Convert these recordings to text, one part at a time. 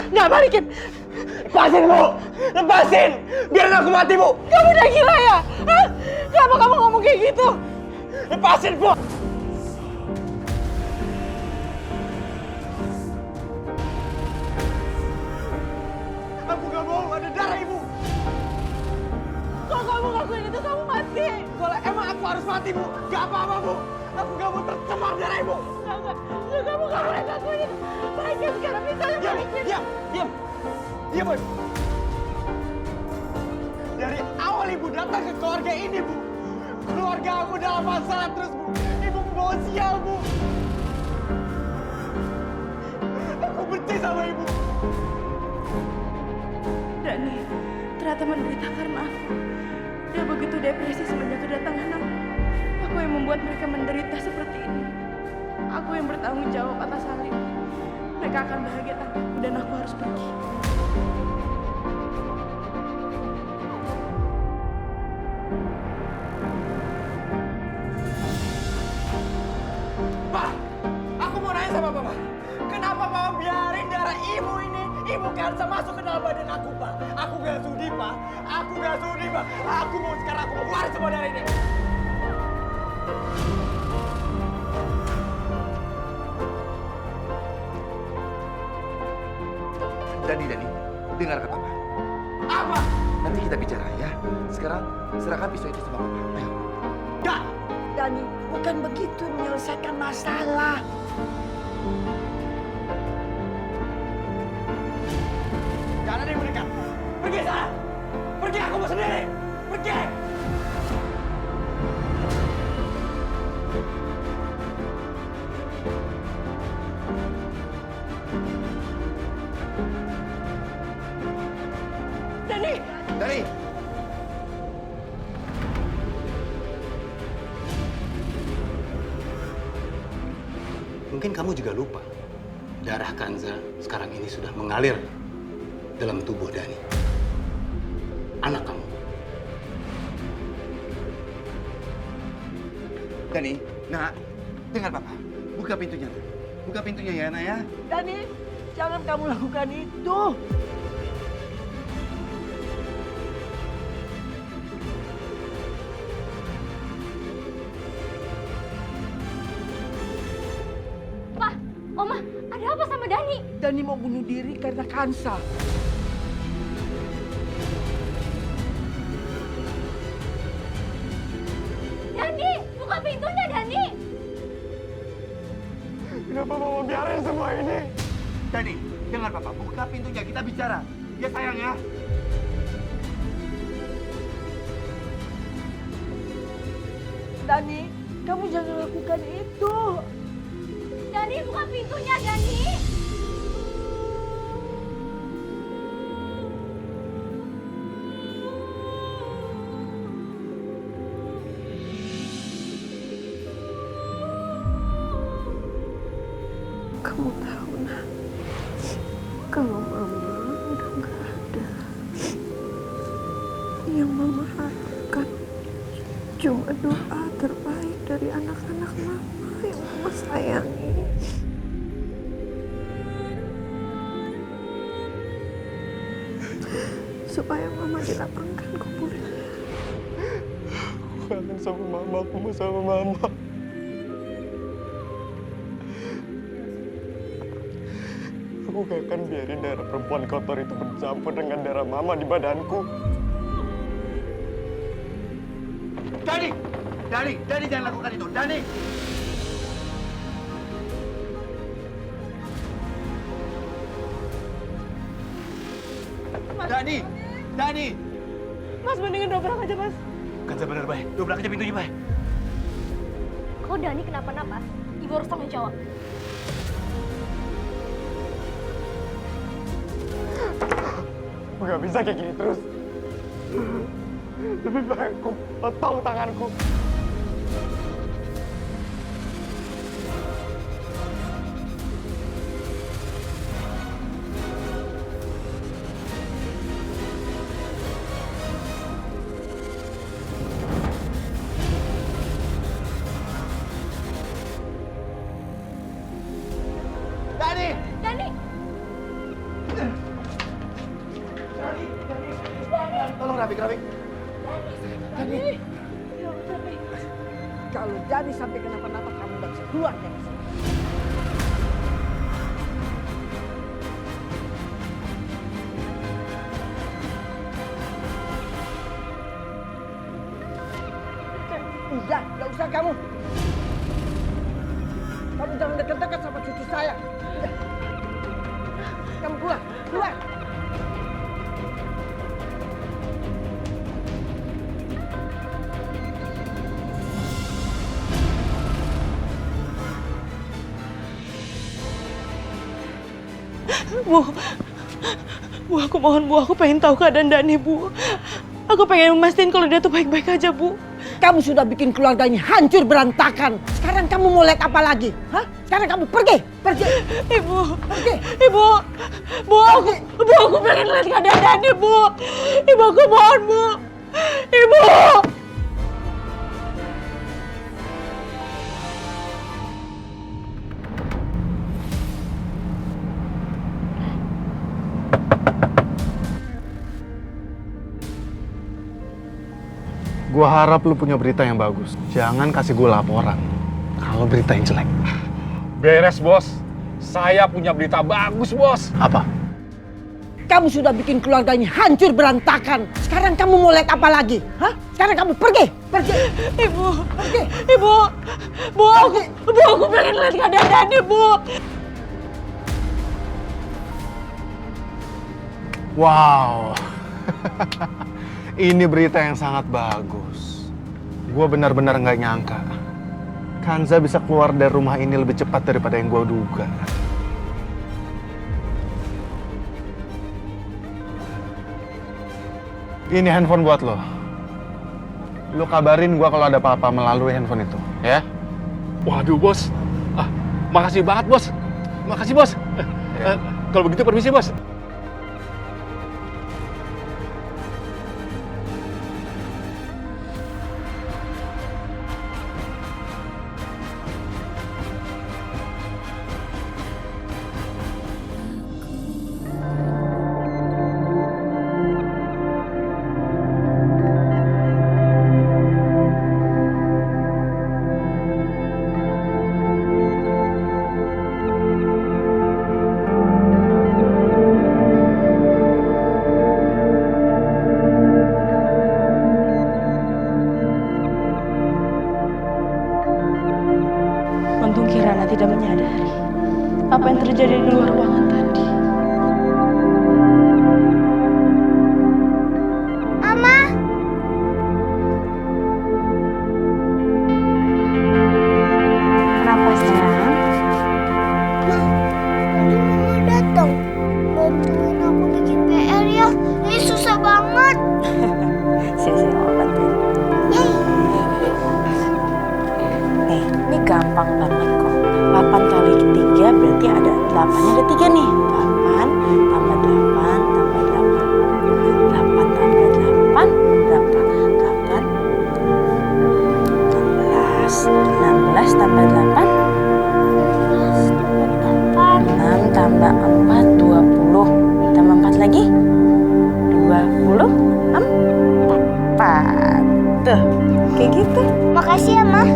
Nggak, balikin. Lepasin, Bu. Lepasin. Biarin aku mati, Bu. Kamu udah gila ya? Hah? Kenapa kamu ngomong kayak gitu? Lepasin, Bu. Aku gak mau ada darah Ibu. Kalau kamu ngakuin itu, kamu mati. Kalau emang aku harus mati, Bu. Gak apa-apa, Bu. Aku gak mau tercemar darah Ibu. Enggak. Kamu gak boleh ngakuin itu. Balikin sekarang, misalnya balikin. Diam. Diam, Boy. Dari awal Ibu datang ke keluarga ini, Bu. Keluarga aku dalam masalah terus, Bu. Ibu membawa sial, Bu. Aku benci sama Ibu. Dani ternyata menderita karena aku. Dia begitu depresi semenjak kedatangan aku. Aku yang membuat mereka menderita seperti ini. Aku yang bertanggung jawab atas hal ini. Mereka akan bahagia tanpaku dan aku harus pergi. Pak, aku mau nanya sama Papa. Kenapa Papa biarin darah Ibu ini, Ibu Kansa masuk ke dalam badan aku, Pak? Aku gak sudi, Pak. Aku gak sudi, Pak. Aku mau keluar semua darah ini. Dani, dengar kata Papa. Apa? Nanti kita bicara ya. Sekarang serahkan pisau itu sama Papa. Ayo. Gak. Dani, bukan begitu menyelesaikan masalah. Jangan ada yang mendekat. Pergi sana. Pergi, aku mau sendiri. Pergi. Dani! Mungkin kamu juga lupa, darah Kanza sekarang ini sudah mengalir dalam tubuh Dani. Anak kamu. Dani, nak, dengar Papa. Buka pintunya, nak. Buka pintunya ya, nak ya. Dani, jangan kamu lakukan itu. Pak, Oma, ada apa sama Dani? Dani mau bunuh diri karena Kansa. Dani, buka pintunya, Dani! Kenapa Mama biarin semua ini? Dani, dengar Papa. Buka pintunya, kita bicara. Ya sayang ya. Dani, kamu jangan lakukan itu. Dani, buka pintunya, Dani! Kamu tahu, nak, kalau mama udah nggak ada, yang mama harapkan cuma doa terbaik dari anak-anak mama yang mama sayangi. Supaya mama dilapangkan kuburnya. Aku kangen sama Mama, aku mau sama Mama. Aku gak akan biarin darah perempuan kotor itu bercampur dengan darah Mama di badanku. Dani! Dani jangan lakukan itu. Dani! Dani! Mas, mendingan dobrak aja, Mas. Kanza benar, Bay. Dobrak aja pintunya, Bay. Kalau Dani kenapa-napa, Ibu harus tanggung jawab. Aku gak bisa kayak gini terus. Lebih baik aku potong tanganku. Dani! Dani! Rafik. Dani. Kalau Dani sampai kenapa-napa kamu nggak bisa keluar dari sini. Udah, nggak usah kamu. Kamu jangan dekat-dekat sama cucu saya. Udah. Kamu keluar. Bu, aku mohon Bu, aku pengen tahu keadaan Dani Bu. Aku pengen memastikan kalau dia tuh baik-baik aja Bu. Kamu sudah bikin keluarganya hancur berantakan. Sekarang kamu mau lihat apa lagi? Hah? Sekarang kamu pergi. Ibu, Pergi. Bu, aku pengen lihat keadaan Dani Bu. Ibu, aku mohon Bu. Ibu. Gua harap lu punya berita yang bagus. Jangan kasih gue laporan kalau berita yang jelek. Beres, Bos. Saya punya berita bagus, Bos. Apa? Kamu sudah bikin keluarganya hancur berantakan. Sekarang kamu mau lihat apa lagi? Hah? Sekarang kamu pergi. Ibu, Pergi. Bu, aku pengen lihat keadaan Dani Bu. Wow. Ini berita yang sangat bagus. Gue benar-benar nggak nyangka Kanza bisa keluar dari rumah ini lebih cepat daripada yang gue duga. Ini handphone buat lo. Lo kabarin gue kalau ada apa-apa melalui handphone itu, ya? Waduh, Bos. Makasih banget, Bos. Makasih, Bos. Kalau begitu permisi, Bos. Untung Kirana tidak menyadari apa yang terjadi di luar ruangan tadi. Mama. Kenapa sayang? Tadi mama datang. Bantuin aku bikin PR ya. Ini susah banget. Sini Mama bantuin. Nih, ini gampang banget kok. 8 kali 3 berarti ada 8-nya ada 3 nih. 8 tambah 8 tambah 8. 8 tambah 8 berapa? 8 16. 16 tambah 8 6 tambah 4 20. Tambah 4 lagi 24. Tuh, kayak gitu. Makasih ya, Ma.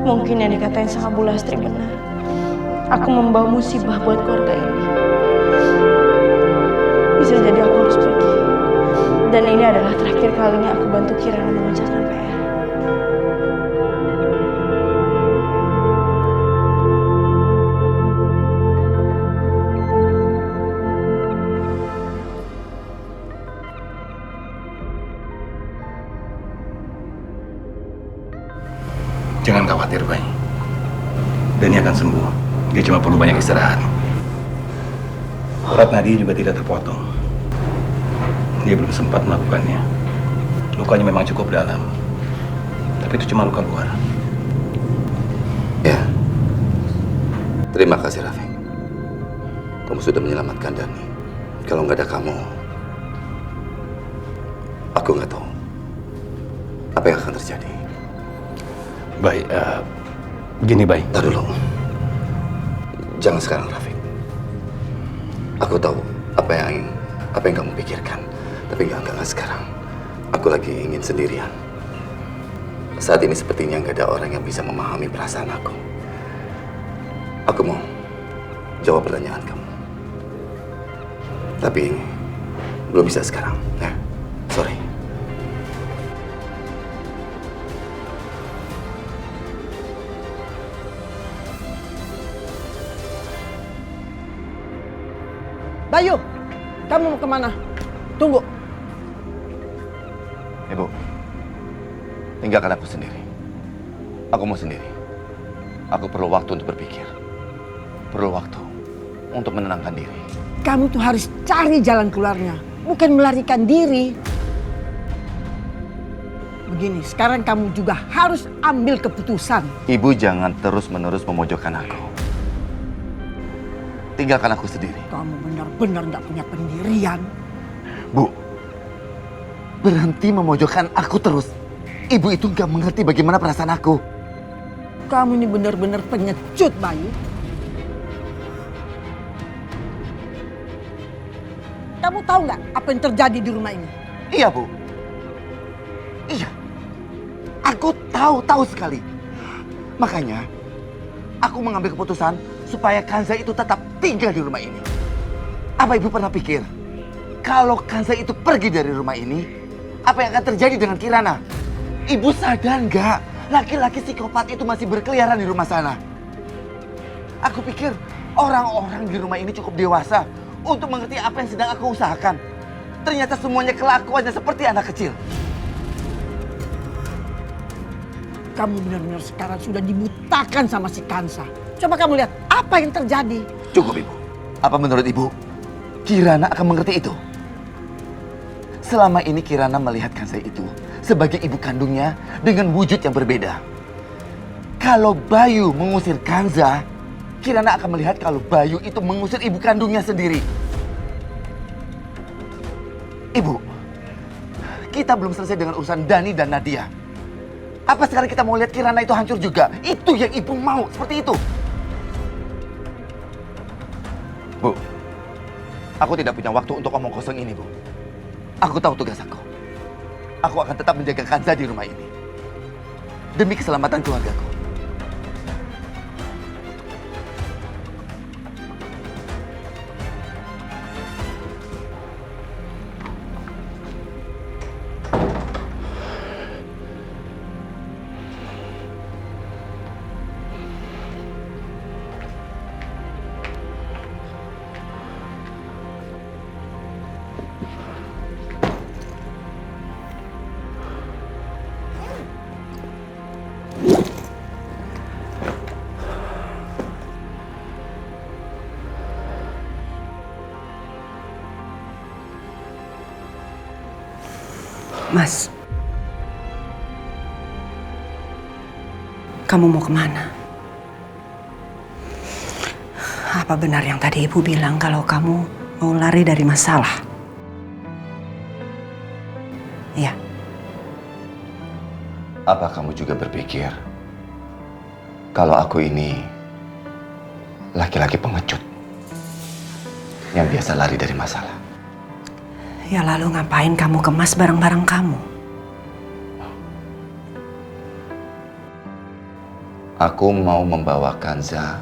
Mungkin yang dikatain sama Bu Lastri benar. Aku membawa musibah buat keluarga ini. Bisa jadi aku harus pergi. Dan ini adalah terakhir kalinya aku bantu Kirana mengerjakan PR. Jangan khawatir, Bay. Dani akan sembuh. Dia cuma perlu banyak istirahat. Urat nadi juga tidak terpotong. Dia belum sempat melakukannya. Lukanya memang cukup dalam. Tapi itu cuma luka luar. Ya. Terima kasih, Rafik. Kamu sudah menyelamatkan Dani. Kalau nggak ada kamu, aku nggak tahu apa yang akan terjadi. Baik, begini Bay. Tar dulu. Jangan sekarang, Rafiq. Aku tahu apa yang kamu pikirkan. Tapi enggak sekarang. Aku lagi ingin sendirian. Saat ini sepertinya nggak ada orang yang bisa memahami perasaan aku. Aku mau jawab pertanyaan kamu. Tapi belum bisa sekarang, ya. Sorry. Bayu, kamu mau kemana? Tunggu. Ibu, tinggalkan aku sendiri. Aku mau sendiri. Aku perlu waktu untuk berpikir. Perlu waktu untuk menenangkan diri. Kamu tuh harus cari jalan keluarnya, bukan melarikan diri. Begini, sekarang kamu juga harus ambil keputusan. Ibu jangan terus-menerus memojokkan aku. Tinggalkan aku sendiri. Kamu benar-benar nggak punya pendirian. Bu, berhenti memojokkan aku terus. Ibu itu nggak mengerti bagaimana perasaan aku. Kamu ini benar-benar pengecut, Bayu. Kamu tahu nggak apa yang terjadi di rumah ini? Iya, Bu. Iya. Aku tahu sekali. Makanya, aku mengambil keputusan supaya Kanza itu tetap tinggal di rumah ini. Apa Ibu pernah pikir, kalau Kanza itu pergi dari rumah ini, apa yang akan terjadi dengan Kirana? Ibu sadar nggak? Laki-laki psikopat itu masih berkeliaran di rumah sana. Aku pikir orang-orang di rumah ini cukup dewasa untuk mengerti apa yang sedang aku usahakan. Ternyata semuanya kelakuannya seperti anak kecil. Kamu benar-benar sekarang sudah dibutakan sama si Kansa. Coba kamu lihat apa yang terjadi. Cukup, Ibu. Apa menurut Ibu, Kirana akan mengerti itu? Selama ini Kirana melihat Kansa itu sebagai ibu kandungnya dengan wujud yang berbeda. Kalau Bayu mengusir Kanza, Kirana akan melihat kalau Bayu itu mengusir ibu kandungnya sendiri. Ibu, kita belum selesai dengan urusan Dani dan Nadia. Apa sekarang kita mau lihat Kirana itu hancur juga? Itu yang Ibu mau, seperti itu. Bu, aku tidak punya waktu untuk omong kosong ini, Bu. Aku tahu tugas aku. Aku akan tetap menjaga Kanza di rumah ini. Demi keselamatan keluargaku. Mas, kamu mau kemana? Apa benar yang tadi Ibu bilang kalau kamu mau lari dari masalah? Iya. Apa kamu juga berpikir kalau aku ini laki-laki pengecut yang biasa lari dari masalah? Ya lalu ngapain kamu kemas barang-barang kamu? Aku mau membawa Kanza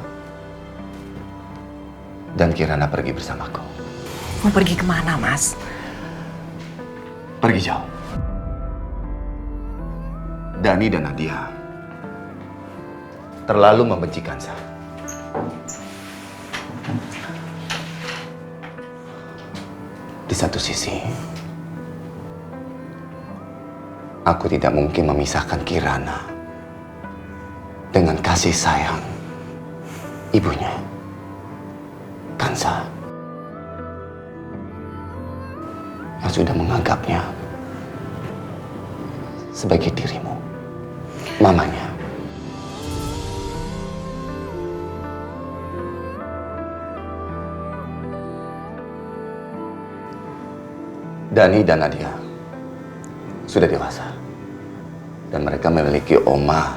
dan Kirana pergi bersamaku. Mau pergi kemana, Mas? Pergi jauh. Dani dan Nadia terlalu membenci Kanza. Di satu sisi, aku tidak mungkin memisahkan Kirana dengan kasih sayang ibunya, Kanza, yang sudah menganggapnya sebagai dirimu, mamanya. Dani dan Nadia sudah dewasa dan mereka memiliki oma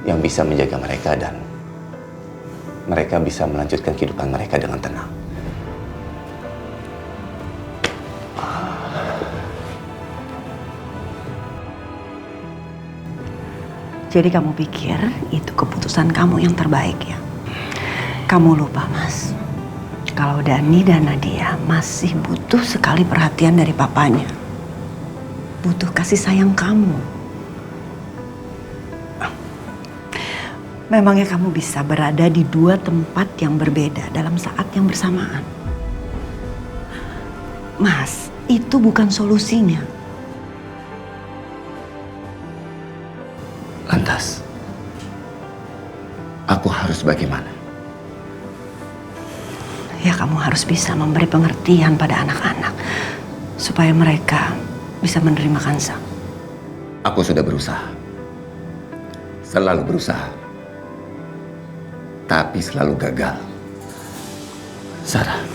yang bisa menjaga mereka dan mereka bisa melanjutkan kehidupan mereka dengan tenang. Jadi kamu pikir itu keputusan kamu yang terbaik ya? Kamu lupa, Mas. Kalau Dani dan Nadia masih butuh sekali perhatian dari papanya. Butuh kasih sayang kamu. Memangnya kamu bisa berada di dua tempat yang berbeda dalam saat yang bersamaan? Mas, itu bukan solusinya. Lantas, aku harus bagaimana? Ya kamu harus bisa memberi pengertian pada anak-anak supaya mereka bisa menerima Kanza. Aku sudah berusaha. Selalu berusaha. Tapi selalu gagal. Sarah,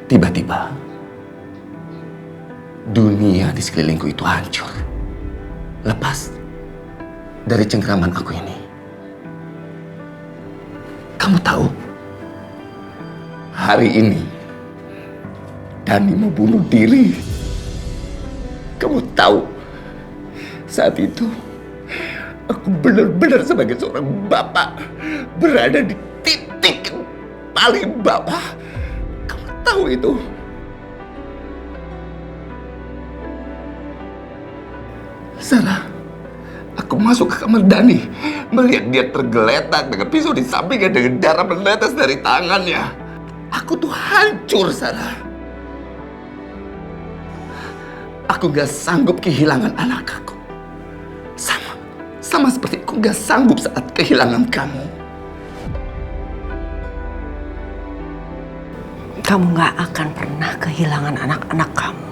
tiba-tiba dunia di sekelilingku itu hancur. Lepas dari cengkraman aku ini. Kamu tahu, hari ini Dani mau bunuh diri. Kamu tahu, saat itu aku benar-benar sebagai seorang bapak berada di titik paling bawah. Kamu tahu itu? Sarah, aku masuk ke kamar Dani, melihat dia tergeletak dengan pisau di sampingnya dengan darah menetes dari tangannya. Aku tuh hancur, Sarah. Aku gak sanggup kehilangan anak aku. Sama seperti aku gak sanggup saat kehilangan kamu. Kamu gak akan pernah kehilangan anak-anak kamu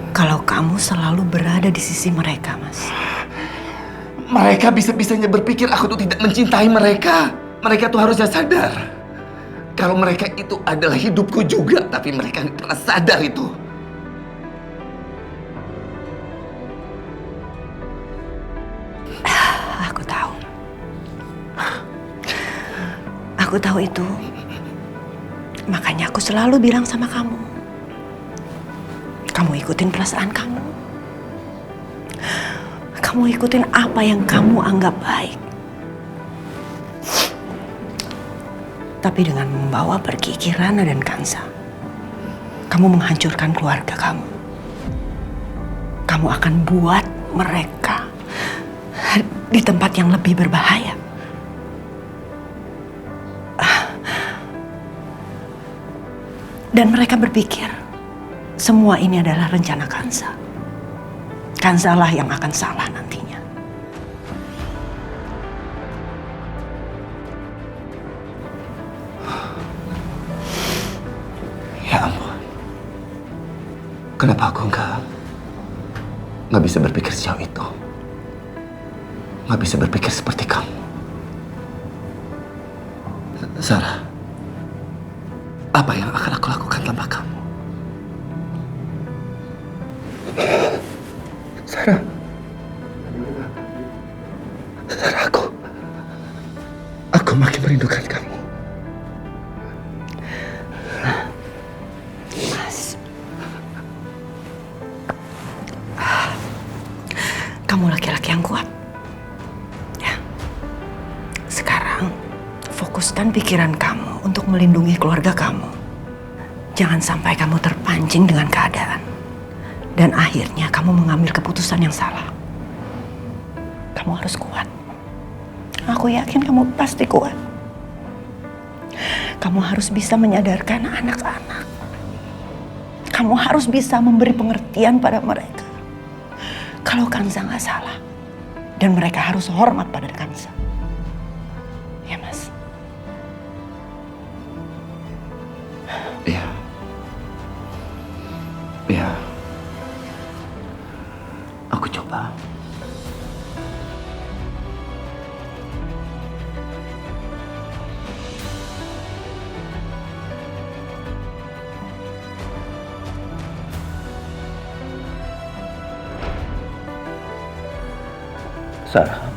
kalau kamu selalu berada di sisi mereka, Mas. Mereka bisa-bisanya berpikir aku tuh tidak mencintai mereka. Mereka tuh harusnya sadar kalau mereka itu adalah hidupku juga, tapi mereka nggak pernah sadar itu. Aku tahu. Aku tahu itu. Makanya aku selalu bilang sama kamu. Kamu ikutin perasaan kamu. Kamu ikutin apa yang kamu anggap baik. Tapi dengan membawa pergi Kirana dan Kanza, kamu menghancurkan keluarga kamu. Kamu akan buat mereka di tempat yang lebih berbahaya. Dan mereka berpikir semua ini adalah rencana Kanza. Kanza lah yang akan salah nantinya. Ya ampun. Kenapa aku nggak bisa berpikir sejauh itu? Nggak bisa berpikir seperti kamu. Sarah, apa yang akan aku lakukan tanpa kamu? Sarah, aku makin merindukan kamu. Mas, kamu laki-laki yang kuat. Ya, sekarang fokuskan pikiran kamu untuk melindungi keluarga kamu. Jangan sampai kamu terpancing dengan keadaan. Dan akhirnya kamu mengambil keputusan yang salah. Kamu harus kuat. Aku yakin kamu pasti kuat. Kamu harus bisa menyadarkan anak-anak. Kamu harus bisa memberi pengertian pada mereka. Kalau Kanza nggak salah. Dan mereka harus hormat pada Kanza. Ya, Mas? Iya. Iya. Aku coba. Sarah,